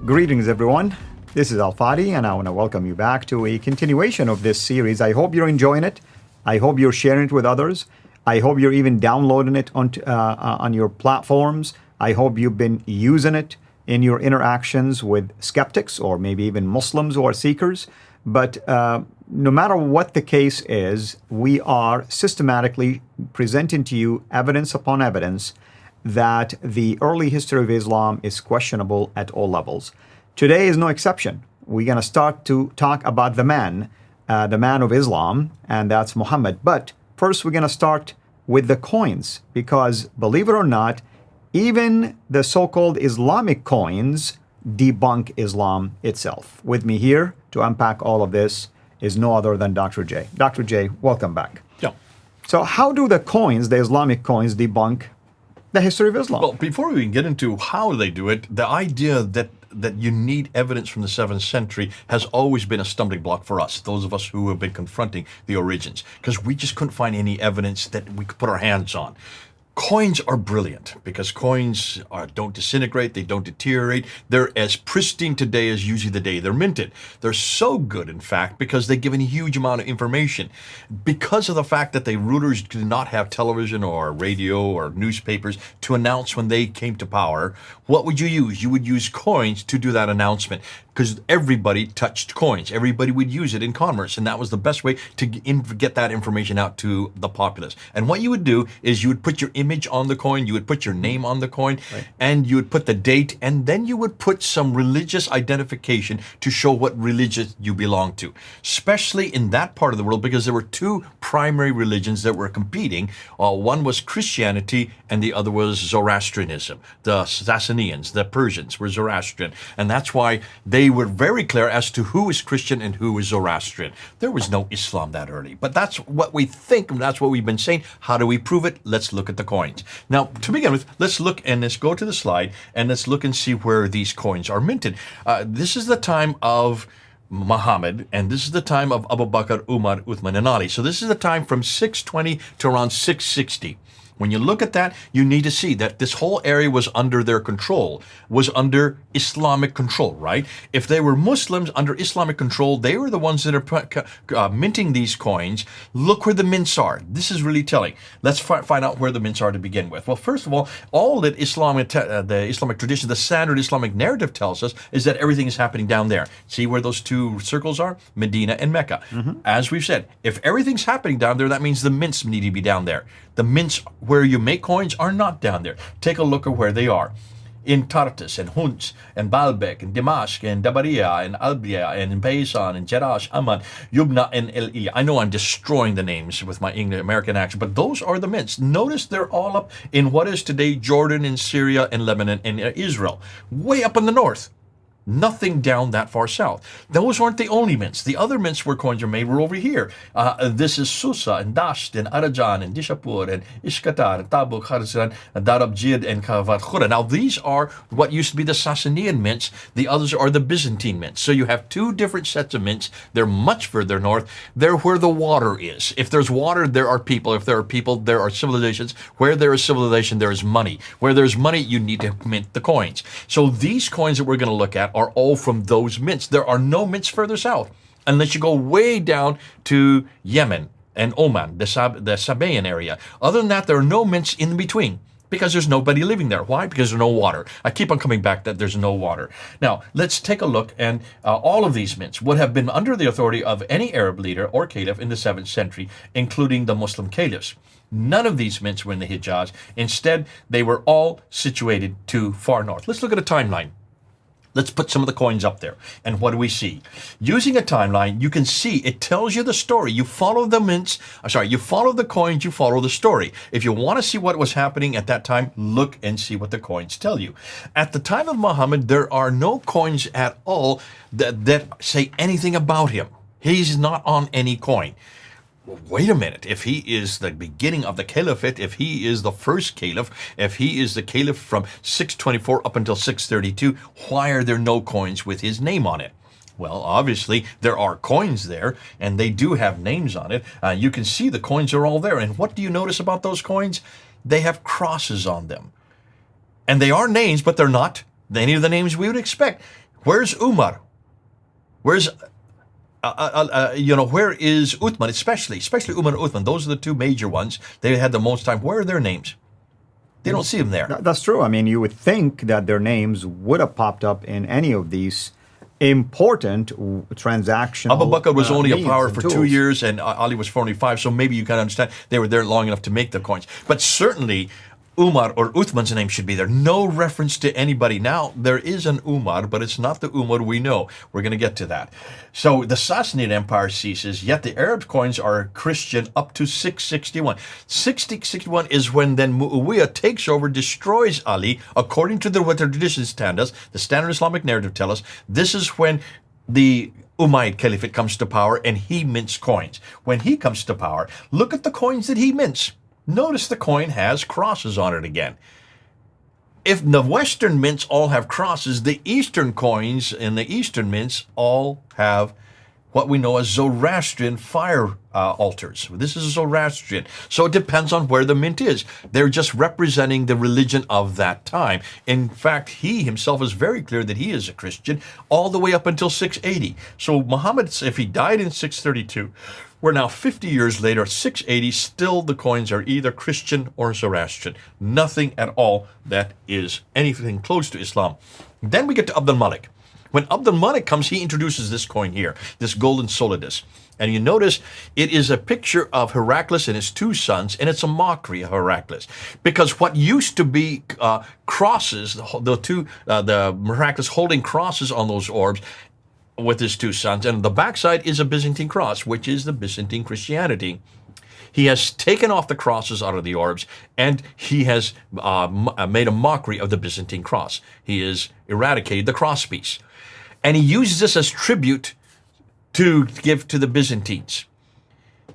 Greetings, everyone. This is Al-Fadi, and I want to welcome you back to a continuation of this series. I hope you're enjoying it. I hope you're sharing it with others. I hope you're even downloading it on your platforms. I hope you've been using it in your interactions with skeptics or maybe even Muslims or seekers. But no matter what the case is, we are systematically presenting to you evidence upon evidence that the early history of Islam is questionable at all levels. Today is no exception. We're going to start to talk about the man of Islam, and that's Muhammad. But first, we're going to start with the coins, because believe it or not, even the so-called Islamic coins debunk Islam itself. With me here to unpack all of this is no other than Dr. J. Dr. J, welcome back. Yeah. So how do the coins, the Islamic coins, debunk the history of Islam? Well, before we even get into how they do it, the idea that you need evidence from the 7th century has always been a stumbling block for us, those of us who have been confronting the origins, because we just couldn't find any evidence that we could put our hands on. Coins are brilliant because coins don't disintegrate, they don't deteriorate. They're as pristine today as usually the day they're minted. They're so good, in fact, because they give a huge amount of information. Because of the fact that the rulers did not have television or radio or newspapers to announce when they came to power, what would you use? You would use coins to do that announcement, because everybody touched coins. Everybody would use it in commerce, and that was the best way to get that information out to the populace. And what you would do is you would put your image on the coin, you would put your name on the coin, right, and you would put the date, and then you would put some religious identification to show what religion you belong to, especially in that part of the world, because there were two primary religions that were competing. One was Christianity, and the other was Zoroastrianism. The Sassanians, the Persians, were Zoroastrian, and that's why they were very clear as to who is Christian and who is Zoroastrian. There was no Islam that early, but that's what we think, and that's what we've been saying. How do we prove it? Let's look at the coins. Now, to begin with, let's look, and let's go to the slide, and let's look and see where these coins are minted. This is the time of Muhammad, and this is the time of Abu Bakr, Umar, Uthman, and Ali. So this is the time from 620 to around 660. When you look at that, you need to see that this whole area was under their control, was under Islamic control, right? If they were Muslims under Islamic control, they were the ones that are minting these coins. Look where the mints are. This is really telling. Let's find out where the mints are to begin with. Well, first of all that the Islamic tradition, the standard Islamic narrative tells us is that everything is happening down there. See where those two circles are? Medina and Mecca. Mm-hmm. As we've said, if everything's happening down there, that means the mints need to be down there. The mints where you make coins are not down there. Take a look at where they are. In Tartus, and Huns, and Baalbek, and Damascus, and Dabaria, and Albiya, and in Paysan, and Jerash, Amman, Yubna, and El-Iya. I know I'm destroying the names with my English American accent, but those are the mints. Notice they're all up in what is today Jordan, and Syria, and Lebanon, and Israel. Way up in the north. Nothing down that far south. Those weren't the only mints. The other mints where coins are made were over here. This is Susa, and Dasht, and Arajan, and Dishapur, and Ishkatar, and Tabuk, Harzan, and Darabjid, and Kavat Khura. Now, these are what used to be the Sassanian mints. The others are the Byzantine mints. So you have two different sets of mints. They're much further north. They're where the water is. If there's water, there are people. If there are people, there are civilizations. Where there is civilization, there is money. Where there's money, you need to mint the coins. So these coins that we're going to look at are all from those mints. There are no mints further south unless you go way down to Yemen and Oman, the Sabaean area. Other than that, there are no mints in between because there's nobody living there. Why? Because there's no water. I keep on coming back that there's no water. Now, let's take a look, and all of these mints would have been under the authority of any Arab leader or caliph in the 7th century, including the Muslim caliphs. None of these mints were in the Hijaz. Instead, they were all situated to far north. Let's look at a timeline. Let's put some of the coins up there. And what do we see? Using a timeline, you can see it tells you the story. You follow the mints, you follow the coins, you follow the story. If you want to see what was happening at that time, look and see what the coins tell you. At the time of Muhammad, there are no coins at all that say anything about him. He's not on any coin. Wait a minute, if he is the beginning of the caliphate, if he is the first caliph, if he is the caliph from 624 up until 632, why are there no coins with his name on it? Well, obviously, there are coins there, and they do have names on it. You can see the coins are all there. And what do you notice about those coins? They have crosses on them. And they are names, but they're not any of the names we would expect. Where's Umar? Where's where is Uthman, especially Umar and Uthman? Those are the two major ones. They had the most time. Where are their names? They don't see them there. That's true. I mean, you would think that their names would have popped up in any of these important transactional Abu Bakr was only in power for 2 tools. years, and Ali was 45, so maybe you can understand they were there long enough to make the coins. But certainly, Umar or Uthman's name should be there. No reference to anybody. Now, there is an Umar, but it's not the Umar we know. We're going to get to that. So the Sassanid Empire ceases, yet the Arab coins are Christian up to 661. 661 is when then Muawiyah takes over, destroys Ali, according to what the traditions tell us, the standard Islamic narrative tell us. This is when the Umayyad Caliphate comes to power, and he mints coins. When he comes to power, look at the coins that he mints. Notice the coin has crosses on it again. If the Western mints all have crosses, the Eastern coins and the Eastern mints all have what we know as Zoroastrian fire altars. This is Zoroastrian. So it depends on where the mint is. They're just representing the religion of that time. In fact, he himself is very clear that he is a Christian all the way up until 680. So Muhammad, if he died in 632, we're now 50 years later, 680, still the coins are either Christian or Zoroastrian. Nothing at all that is anything close to Islam. Then we get to Abd al-Malik. When Abd al-Malik comes, he introduces this coin here, this golden solidus. And you notice it is a picture of Heraclius and his two sons, and it's a mockery of Heraclius. Because what used to be crosses, the Heraclius holding crosses on those orbs, with his two sons, and the backside is a Byzantine cross, which is the Byzantine Christianity. He has taken off the crosses out of the orbs, and he has made a mockery of the Byzantine cross. He has eradicated the crosspiece. And he uses this as tribute to give to the Byzantines.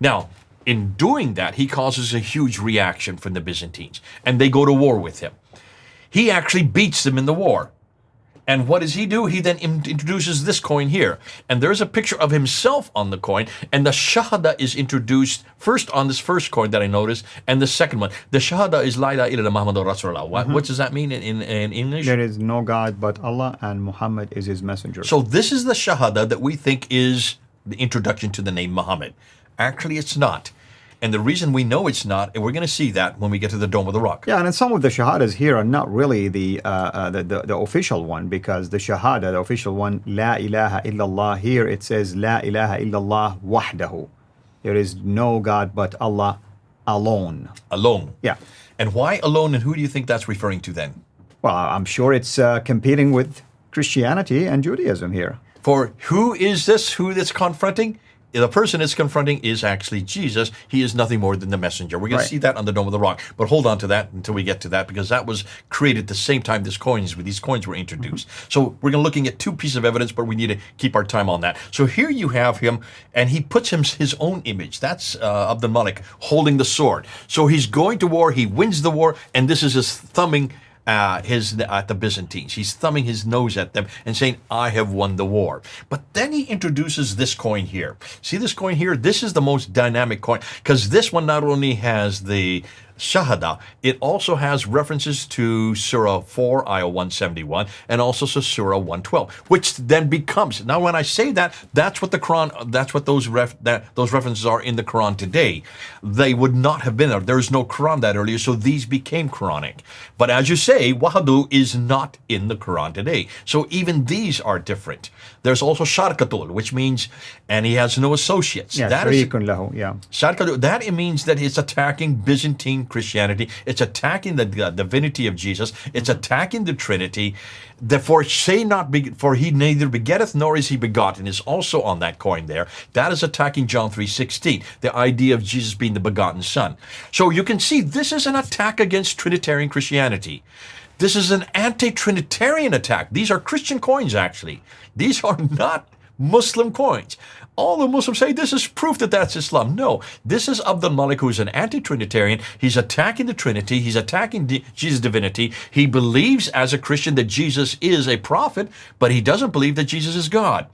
Now, in doing that, he causes a huge reaction from the Byzantines, and they go to war with him. He actually beats them in the war. And what does he do? He then introduces this coin here. And there's a picture of himself on the coin. And the Shahada is introduced first on this first coin that I noticed, and the second one. The Shahada is La ilaha illallah Muhammadur Rasulullah. What does that mean in English? There is no God but Allah, and Muhammad is his messenger. So this is the Shahada that we think is the introduction to the name Muhammad. Actually, it's not. And the reason we know it's not, and we're going to see that when we get to the Dome of the Rock. Yeah, and some of the shahadas here are not really the official one, because the shahada, the official one, La ilaha illallah, here it says La ilaha illallah wahdahu. There is no God but Allah alone. Alone. Yeah. And why alone, and who do you think that's referring to then? Well, I'm sure it's competing with Christianity and Judaism here. For who is this? Who that's confronting? The person it's confronting is actually Jesus. He is nothing more than the messenger. We're going to see that on the Dome of the Rock. But hold on to that until we get to that, because that was created at the same time these coins were introduced. So we're going to looking at two pieces of evidence, but we need to keep our time on that. So here you have him, and he puts his own image. That's Abd al-Malik holding the sword. So he's going to war. He wins the war, and this is his thumbing at the Byzantines. He's thumbing his nose at them and saying, I have won the war. But then he introduces this coin here. See this coin here? This is the most dynamic coin, because this one not only has the Shahada, it also has references to Surah 4, Ayah 171, and also to Surah 112, which then becomes, now when I say that, that's what the Quran, that's what those references are in the Quran today. They would not have been there. There is no Quran that earlier, so these became Quranic. But as you say, Wahadu is not in the Quran today. So even these are different. There's also Sharkatul, which means, and he has no associates. Yeah, Sharkatul, that it means that it's attacking Byzantine Christianity. It's attacking the divinity of Jesus. It's attacking the Trinity. For he neither begetteth nor is he begotten is also on that coin there. That is attacking John 3:16, the idea of Jesus being the begotten Son. So you can see this is an attack against Trinitarian Christianity. This is an anti-Trinitarian attack. These are Christian coins, actually. These are not Muslim coins. All the Muslims say this is proof that that's Islam. No, this is Abd al-Malik, who is an anti-Trinitarian. He's attacking the Trinity. He's attacking Jesus' divinity. He believes as a Christian that Jesus is a prophet, but he doesn't believe that Jesus is God.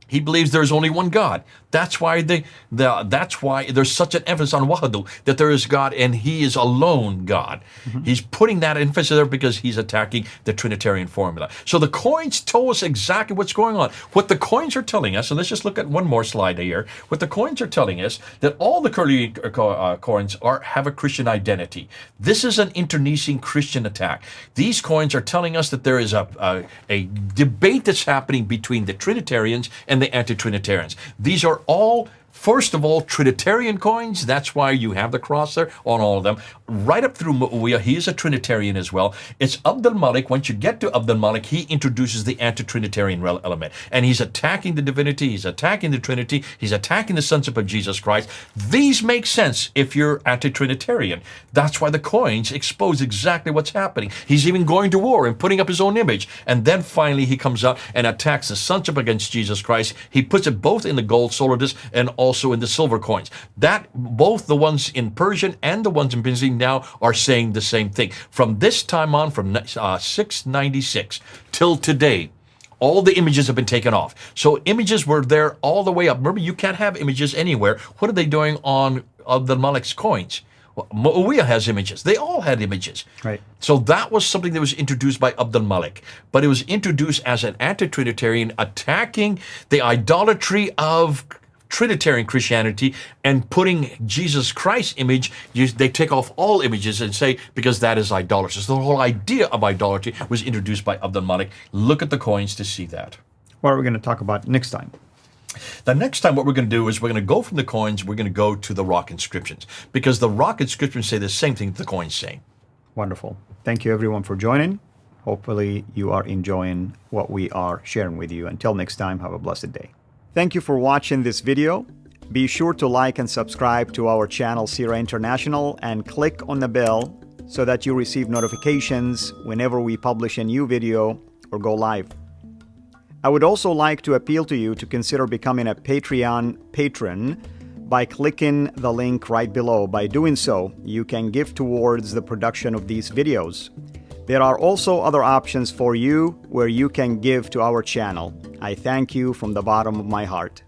He believes there's only one God. That's why that's why there's such an emphasis on wahadu, that there is God and He is alone God. He's putting that emphasis there because he's attacking the Trinitarian formula. So the coins tell us exactly what's going on. What the coins are telling us, and let's just look at one more slide here. What the coins are telling us, that all the curly coins have a Christian identity. This is an internecine Christian attack. These coins are telling us that there is a debate that's happening between the Trinitarians and the anti-Trinitarians. These are all, first of all, Trinitarian coins. That's why you have the cross there on all of them. Right up through Muawiyah, he is a Trinitarian as well. It's Abdul Malik. Once you get to Abdul Malik, he introduces the anti-Trinitarian element. And he's attacking the divinity, he's attacking the Trinity, he's attacking the sonship of Jesus Christ. These make sense if you're anti-Trinitarian. That's why the coins expose exactly what's happening. He's even going to war and putting up his own image. And then finally he comes out and attacks the sonship against Jesus Christ. He puts it both in the gold solar disc and also in the silver coins. That both the ones in Persian and the ones in Byzantine now are saying the same thing. From this time on, from 696 till today, all the images have been taken off. So images were there all the way up. Remember, you can't have images anywhere. What are they doing on Abdul Malik's coins? Well, Muawiyah has images. They all had images. Right. So that was something that was introduced by Abdul Malik. But it was introduced as an anti-Trinitarian, attacking the idolatry of Trinitarian Christianity and putting Jesus Christ's image. They take off all images and say, because that is idolatry. So the whole idea of idolatry was introduced by Abdul Malik. Look at the coins to see that. What are we going to talk about next time? The next time, what we're going to do is we're going to go from the coins, we're going to go to the rock inscriptions, because the rock inscriptions say the same thing that the coins say. Wonderful. Thank you, everyone, for joining. Hopefully, you are enjoying what we are sharing with you. Until next time, have a blessed day. Thank you for watching this video. Be sure to like and subscribe to our channel, Sira International, and click on the bell so that you receive notifications whenever we publish a new video or go live. I would also like to appeal to you to consider becoming a Patreon patron by clicking the link right below. By doing so, you can give towards the production of these videos. There are also other options for you where you can give to our channel. I thank you from the bottom of my heart.